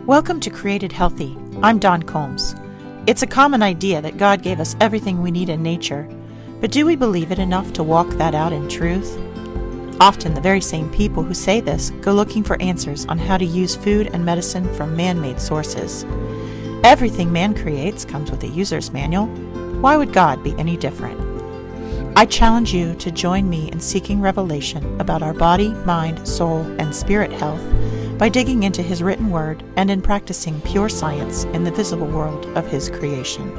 Welcome to Created Healthy. I'm Dawn Combs. It's a common idea that God gave us everything we need in nature, but do we believe it enough to walk that out in truth? Often the very same people who say this go looking for answers on how to use food and medicine from man-made sources. Everything man creates comes with a user's manual. Why would God be any different? I challenge you to join me in seeking revelation about our body, mind, soul, and spirit health by digging into His written word and in practicing pure science in the visible world of His creation.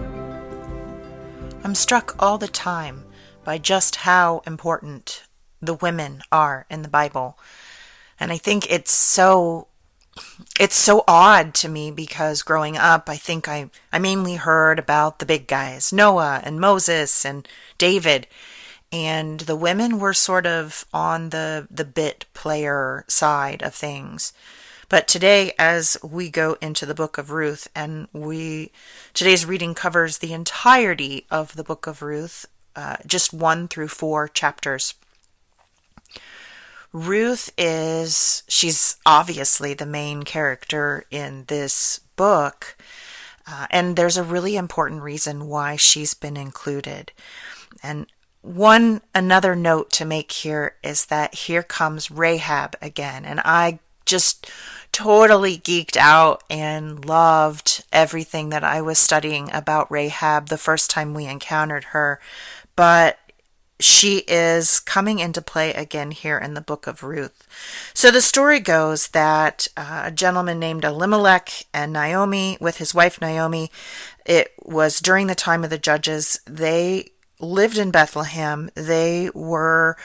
I'm struck all the time by just how important the women are in the Bible. And I think it's so odd to me because growing up, I think I mainly heard about the big guys, Noah and Moses and David. And the women were sort of on the bit player side of things. But today, as we go into the book of Ruth, and today's reading covers the entirety of the book of Ruth, just 1 through 4 chapters. Ruth she's obviously the main character in this book, and there's a really important reason why she's been included. And another note to make here is that here comes Rahab again, and I just totally geeked out and loved everything that I was studying about Rahab the first time we encountered her, but she is coming into play again here in the book of Ruth. So the story goes that a gentleman named Elimelech and Naomi, with his wife Naomi, it was during the time of the judges, they lived in Bethlehem. They were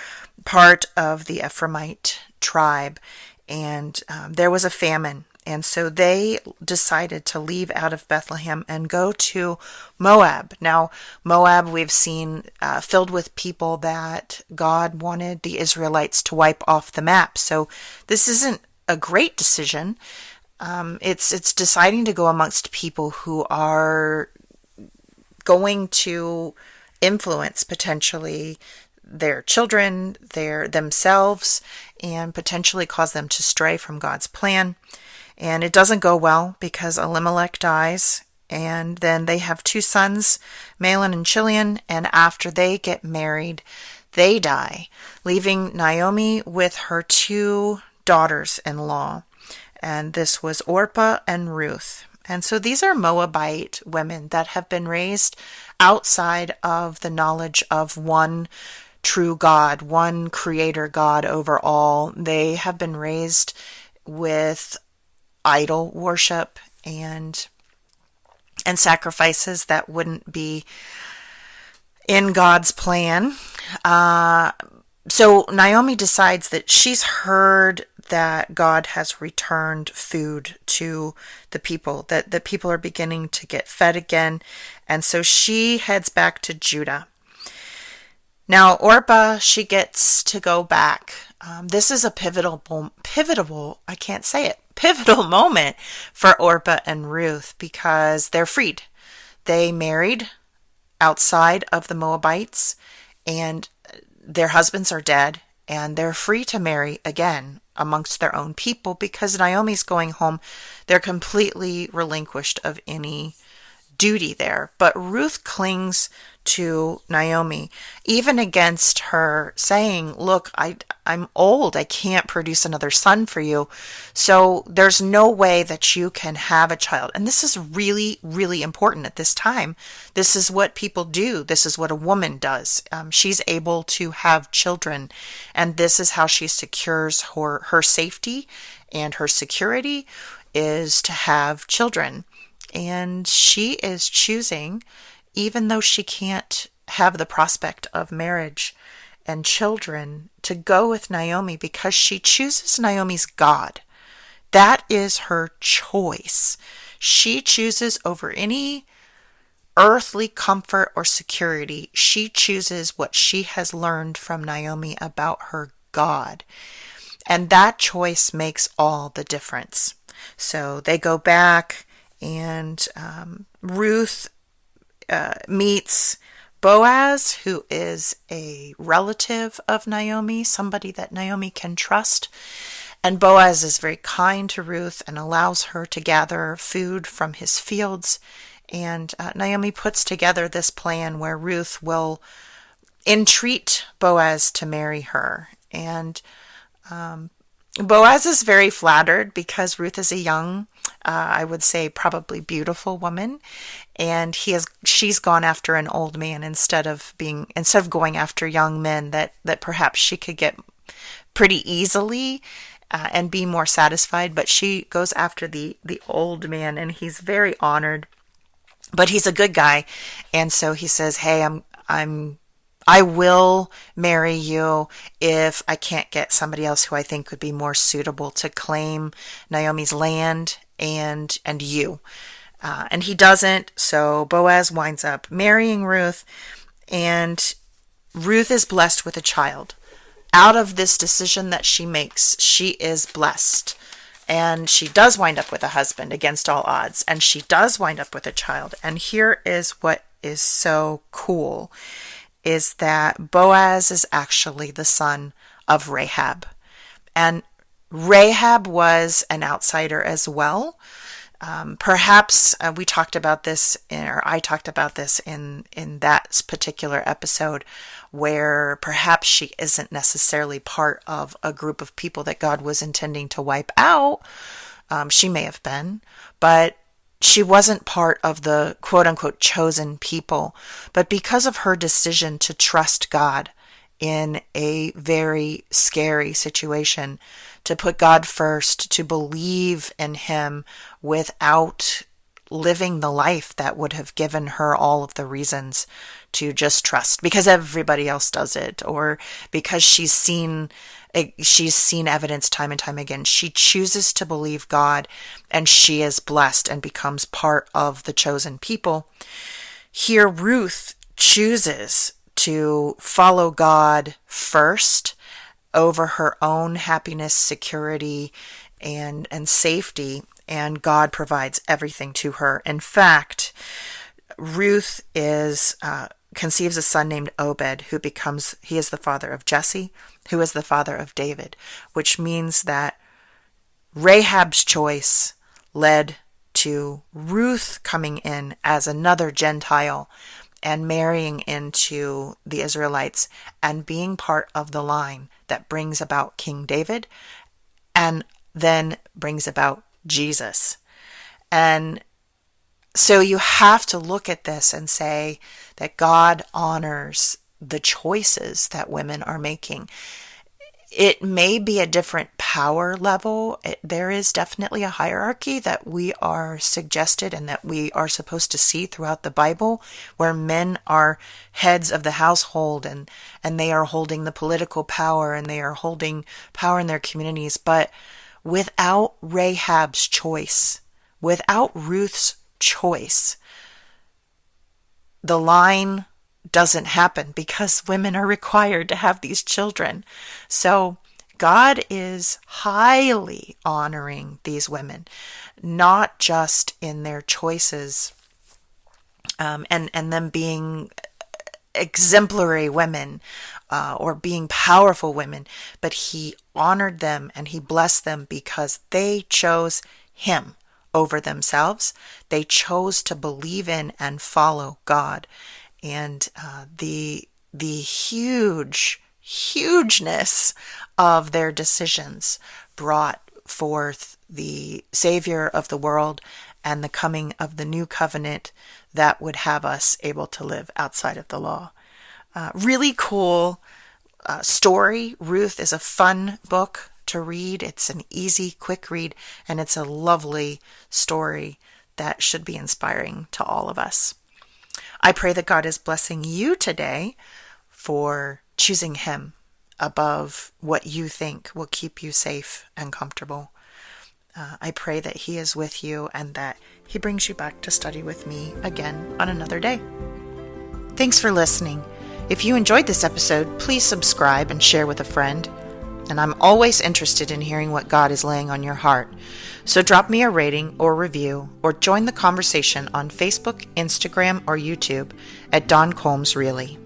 part of the Ephraimite tribe, and there was a famine. And so they decided to leave out of Bethlehem and go to Moab. Now, Moab we've seen filled with people that God wanted the Israelites to wipe off the map. So this isn't a great decision. It's deciding to go amongst people who are going to influence potentially their children, themselves, and potentially cause them to stray from God's plan. And it doesn't go well because Elimelech dies, and then they have 2 sons, Mahlon and Chilion, and after they get married, they die, leaving Naomi with her 2 daughters-in-law. And this was Orpah and Ruth. And so these are Moabite women that have been raised outside of the knowledge of one true God, one creator God over all. They have been raised with idol worship and sacrifices that wouldn't be in God's plan. So Naomi decides that she's heard that God has returned food to the people, that the people are beginning to get fed again. And so she heads back to Judah. Now, Orpah, she gets to go back. This is a pivotal moment for Orpah and Ruth because they're freed. They married outside of the Moabites, and their husbands are dead, and they're free to marry again amongst their own people because Naomi's going home. They're completely relinquished of any duty there. But Ruth clings to Naomi, even against her saying, look, I'm old. I can't produce another son for you. So there's no way that you can have a child. And this is really, really important at this time. This is what people do. This is what a woman does. She's able to have children. And this is how she secures her safety and her security is to have children. And she is choosing, even though she can't have the prospect of marriage and children, to go with Naomi because she chooses Naomi's God. That is her choice. She chooses over any earthly comfort or security. She chooses what she has learned from Naomi about her God. And that choice makes all the difference. So they go back, and Ruth meets Boaz, who is a relative of Naomi, somebody that Naomi can trust. And Boaz is very kind to Ruth and allows her to gather food from his fields. And Naomi puts together this plan where Ruth will entreat Boaz to marry her. And Boaz is very flattered because Ruth is a young, I would say probably beautiful woman, and she's gone after an old man instead of going after young men that perhaps she could get pretty easily and be more satisfied. But she goes after the old man, and he's very honored. But he's a good guy, and so he says, "Hey, I will marry you if I can't get somebody else who I think would be more suitable to claim Naomi's land and you." And he doesn't, so Boaz winds up marrying Ruth, and Ruth is blessed with a child. Out of this decision that she makes, she is blessed. And she does wind up with a husband against all odds, and she does wind up with a child. And here is what is so cool, is that Boaz is actually the son of Rahab. And Rahab was an outsider as well. Perhaps we talked about this, or I talked about this in that particular episode, where perhaps she isn't necessarily part of a group of people that God was intending to wipe out. She may have been, but she wasn't part of the quote-unquote chosen people. But because of her decision to trust God in a very scary situation, to put God first, to believe in Him without living the life that would have given her all of the reasons to just trust, because everybody else does it, or because she's seen evidence time and time again. She chooses to believe God, and she is blessed and becomes part of the chosen people. Here, Ruth chooses to follow God first over her own happiness, security, and safety, and God provides everything to her. In fact, Ruth conceives a son named Obed, he is the father of Jesse, who is the father of David, which means that Rahab's choice led to Ruth coming in as another Gentile and marrying into the Israelites and being part of the line that brings about King David and then brings about Jesus. And so you have to look at this and say that God honors the choices that women are making. It may be a different power level. There is definitely a hierarchy that we are suggested and that we are supposed to see throughout the Bible, where men are heads of the household and they are holding the political power and they are holding power in their communities. But without Rahab's choice, without Ruth's choice, the line doesn't happen, because women are required to have these children. So God is highly honoring these women, not just in their choices and them being exemplary women or being powerful women, but He honored them and He blessed them because they chose Him over themselves. They chose to believe in and follow God. And the hugeness of their decisions brought forth the Savior of the world and the coming of the new covenant that would have us able to live outside of the law. Really cool story. Ruth is a fun book to read. It's an easy, quick read, and it's a lovely story that should be inspiring to all of us. I pray that God is blessing you today for choosing Him above what you think will keep you safe and comfortable. I pray that He is with you and that He brings you back to study with me again on another day. Thanks for listening. If you enjoyed this episode, please subscribe and share with a friend. And I'm always interested in hearing what God is laying on your heart. So drop me a rating or review, or join the conversation on Facebook, Instagram, or YouTube at Dawn Combs Really.